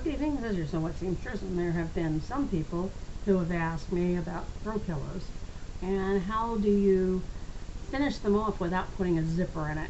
thieving scissors and what seamstress, and there have been some people who have asked me about throw pillows and how do you finish them off without putting a zipper in it.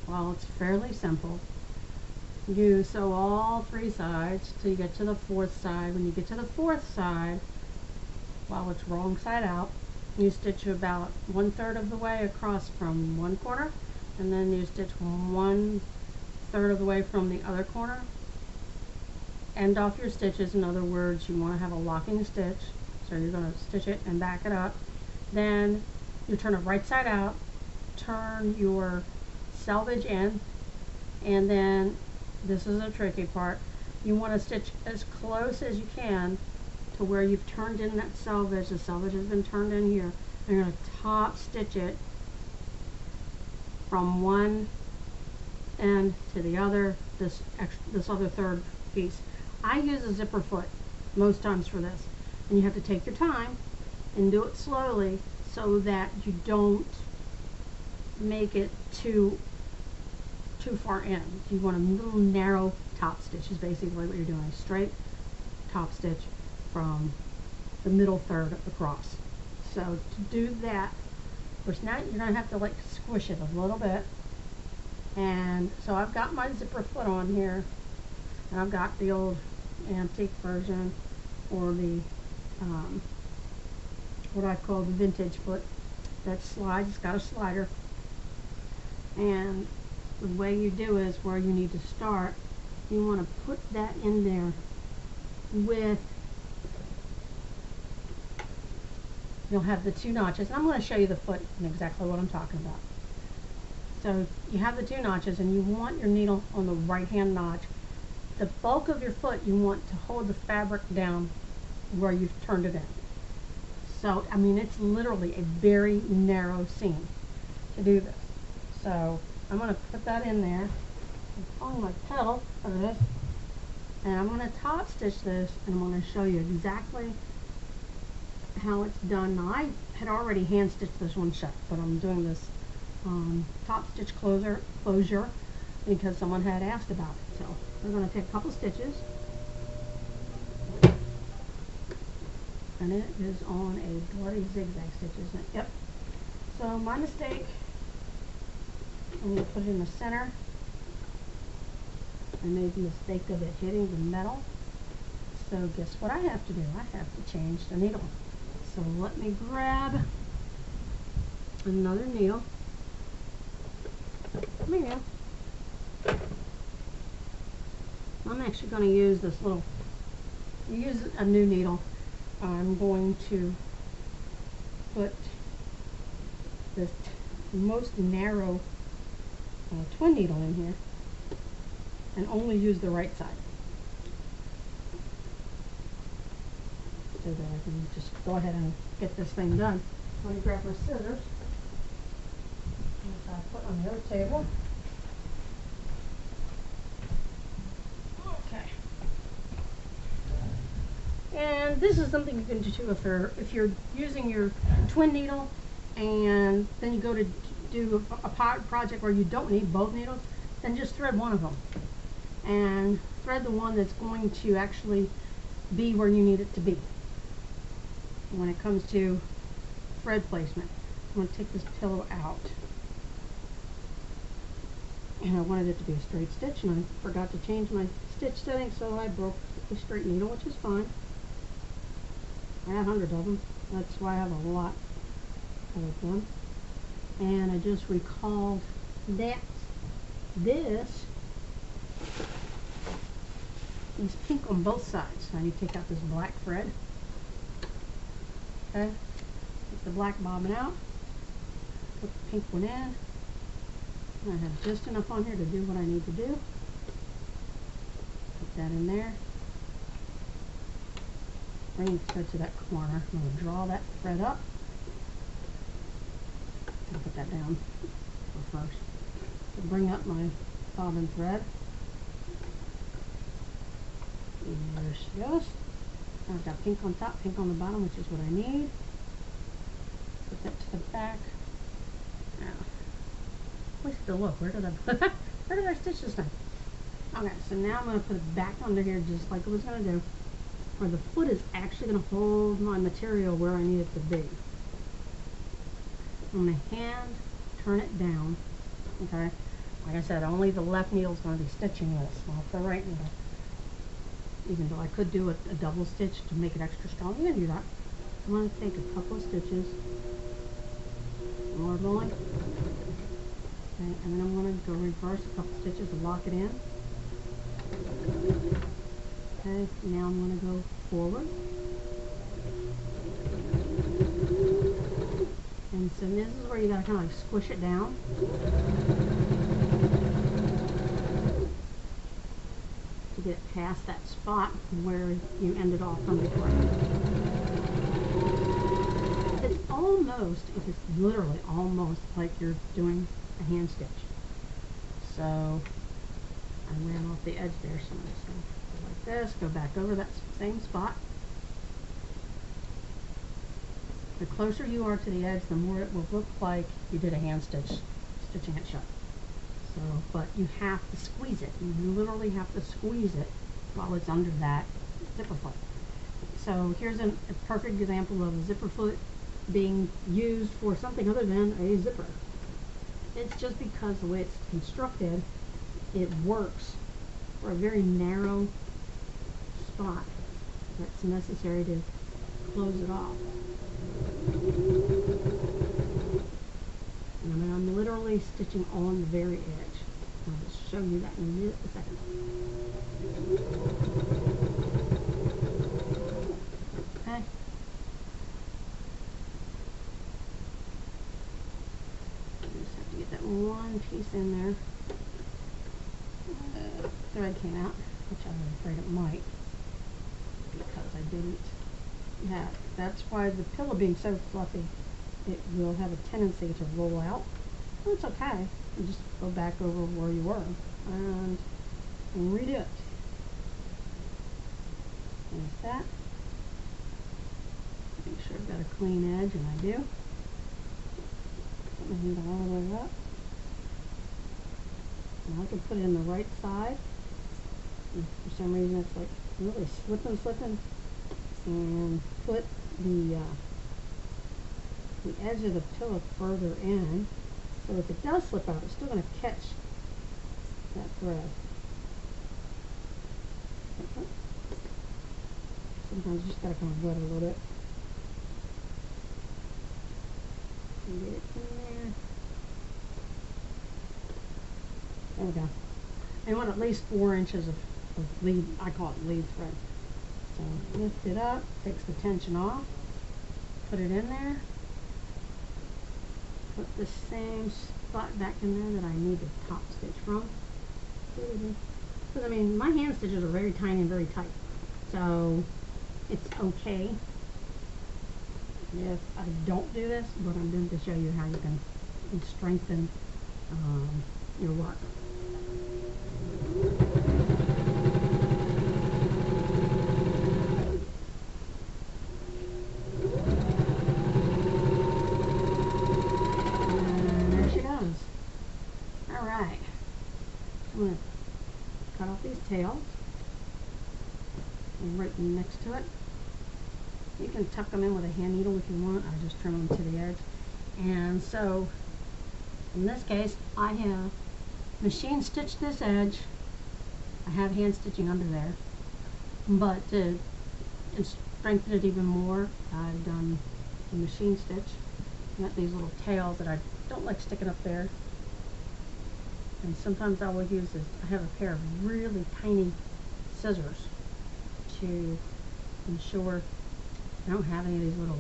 Well, it's fairly simple. You sew all three sides till you get to the fourth side. When you get to the fourth side, while it's wrong side out, you stitch about 1/3 of the way across from one corner, and then you stitch 1/3 of the way from the other corner. End off your stitches. In other words, you want to have a locking stitch, so you're going to stitch it and back it up. Then you turn it right side out, turn your selvage in, and then this is a tricky part. You want to stitch as close as you can to where you've turned in that selvage. The selvage has been turned in here. And you're going to top stitch it from one end to the other, this other third piece. I use a zipper foot most times for this, and you have to take your time and do it slowly so that you don't make it too far in. You want a little narrow top stitch is basically what you're doing. A straight top stitch from the middle third across. So to do that, which now you're going to have to like squish it a little bit. And so I've got my zipper foot on here, and I've got the old antique version, or the what I call the vintage foot that slides. It's got a slider, and the way you do is where you need to start. You want to put that in there with, you'll have the two notches. And I'm going to show you the foot and exactly what I'm talking about. So you have the two notches, and you want your needle on the right hand notch. The bulk of your foot you want to hold the fabric down where you've turned it in. So I mean, it's literally a very narrow seam to do this. So I'm going to put that in there. I'm pulling my pedal for this, and I'm going to top stitch this, and I'm going to show you exactly how it's done. Now I had already hand stitched this one shut, but I'm doing this top stitch closure because someone had asked about it. So we're going to take a couple stitches, and it is on a bloody zigzag stitch, isn't it? Yep. So my mistake, I'm going to put it in the center. I made the mistake of it hitting the metal. So guess what I have to do? I have to change the needle. So let me grab another needle. Come here. I'm actually going to use this little, use a new needle. I'm going to put this most narrow twin needle in here and only use the right side, so that I can just go ahead and get this thing done. Let me grab my scissors, which I put on the other table. Okay. And this is something you can do too if you're using your twin needle, and then you go to do a project where you don't need both needles, then just thread one of them. And thread the one that's going to actually be where you need it to be. When it comes to thread placement, I'm going to take this pillow out. And I wanted it to be a straight stitch, and I forgot to change my stitch setting, so I broke a straight needle, which is fine. I have hundreds of them. That's why I have a lot of them. And I just recalled that this is pink on both sides. So I need to take out this black thread. Okay, take the black bobbin out, put the pink one in. I have just enough on here to do what I need to do. Put that in there. Bring the thread to that corner. I'm going to draw that thread up. I'll put that down first. So bring up my bobbin thread. There she goes. I've got pink on top, pink on the bottom, which is what I need. Put that to the back. Now, where's the look? Where did I stitch this thing? Okay, so now I'm going to put it back under here just like I was going to do, where the foot is actually going to hold my material where I need it to be. I'm going to hand turn it down, okay? Like I said, only the left needle is going to be stitching this, not the right needle. Even though I could do a double stitch to make it extra strong, you can do that. I'm going to take a couple of stitches, more rolling, okay, and then I'm going to go reverse a couple stitches and lock it in. Okay, now I'm going to go forward. And so this is where you got to kind of like squish it down. To get past that spot where you ended off from before. It's almost, it's literally almost like you're doing a hand stitch. So I ran off the edge there, so I'm just going to go like this, go back over that same spot. The closer you are to the edge, the more it will look like you did a hand stitch, stitching it shut. So, but you have to squeeze it. You literally have to squeeze it while it's under that zipper foot. So here's a perfect example of a zipper foot being used for something other than a zipper. It's just because the way it's constructed, it works for a very narrow spot that's necessary to close it off. And I'm literally stitching on the very edge. I'll just show you that in a second. Okay. I just have to get that one piece in there. Thread came out, which I was afraid it might, because I didn't have. That's why the pillow being so fluffy, it will have a tendency to roll out. Well, it's okay. You just go back over where you were and redo it. There's that. Make sure I've got a clean edge, and I do. Put my needle all the way up. Now I can put it in the right side. And for some reason, it's like really slipping, and put the edge of the pillow further in, so if it does slip out, it's still going to catch that thread. Sometimes you just got to kind of wet it a little bit. And get it in there. There we go. I want at least 4 inches of lead, I call it lead thread. So lift it up, takes the tension off, put it in there, put the same spot back in there that I need the top stitch from. Because I mean, my hand stitches are very tiny and very tight, so it's okay if I don't do this, but I'm doing to show you how you can strengthen your work. I'm going to cut off these tails and right next to it. You can tuck them in with a hand needle if you want. I just trim them to the edge. And so in this case, I have machine stitched this edge. I have hand stitching under there, but to strengthen it even more, I've done the machine stitch. Got these little tails that I don't like sticking up there. And sometimes I will use this. I have a pair of really tiny scissors to ensure I don't have any of these little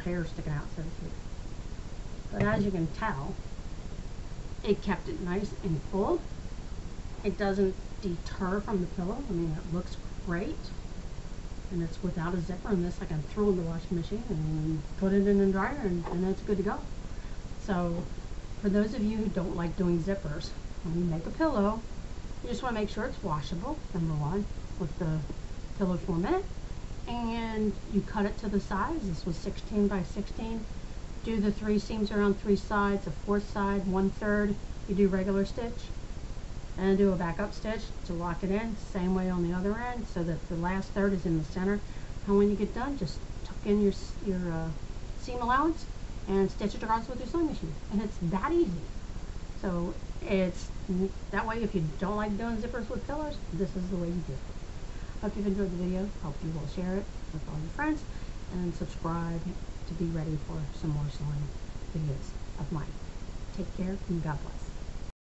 hairs sticking out, so to speak. But as you can tell, it kept it nice and full. It doesn't deter from the pillow. I mean, it looks great. And it's without a zipper, and this I can throw in the washing machine and put it in the dryer, and it's good to go. So for those of you who don't like doing zippers, when you make a pillow, you just want to make sure it's washable, number one, with the pillow form in it. And you cut it to the size. This was 16 by 16. Do the 3 seams around 3 sides, a 4th side, 1/3. You do regular stitch. and do a backup stitch to lock it in. Same way on the other end, so that the last third is in the center. And when you get done, just tuck in your seam allowance and stitch it across with your sewing machine. And it's that easy. So it's that way, if you don't like doing zippers with pillars, this is the way you do it. Hope you've enjoyed the video. Hope you will share it with all your friends and subscribe to be ready for some more sewing videos of mine. Take care and God bless.